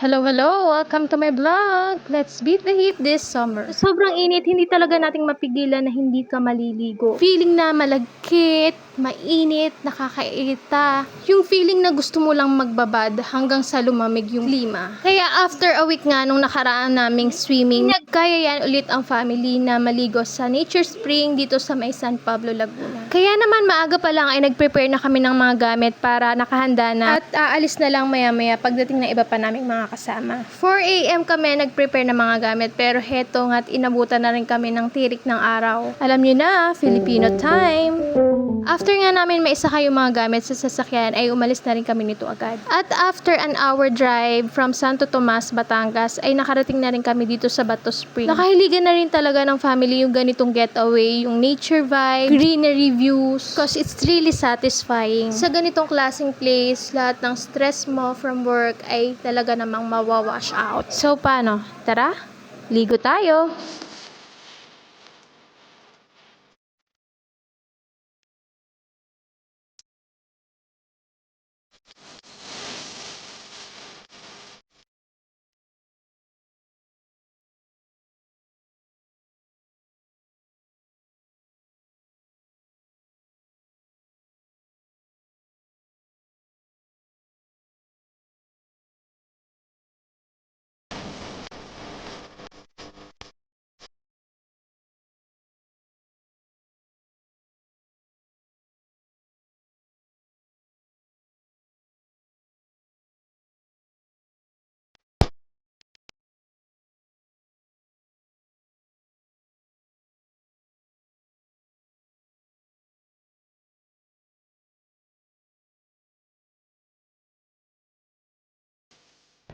Hello, hello! Welcome to my vlog! Let's beat the heat this summer. Sobrang init, hindi talaga nating mapigilan na hindi ka maliligo. Feeling na malagkit, mainit, nakakairita. Yung feeling na gusto mo lang magbabad hanggang sa lumamig yung klima. Kaya after a week nga nung nakaraan naming swimming, nagkaya yan ulit ang family na maligo sa Nature Spring dito sa may San Pablo, Laguna. Kaya naman maaga pa lang ay nag-prepare na kami ng mga gamit para nakahanda na at aalis na lang maya-maya pagdating ng iba pa naming mga kasama. 4 AM kami nag-prepare ng mga gamit pero heto nga't inabutan na rin kami ng tirik ng araw. Alam nyo na, Filipino time! After nga namin maisakay yung mga gamit sa sasakyan ay umalis na rin kami nito agad. At after an hour drive from Santo Tomas, Batangas ay nakarating na rin kami dito sa Bato Spring. Nakahiligan na rin talaga ng family yung ganitong getaway, yung nature vibe, greenery views, cause it's really satisfying. Sa ganitong klaseng place, lahat ng stress mo from work ay talaga namang mawawash out. So paano? Tara, ligo tayo!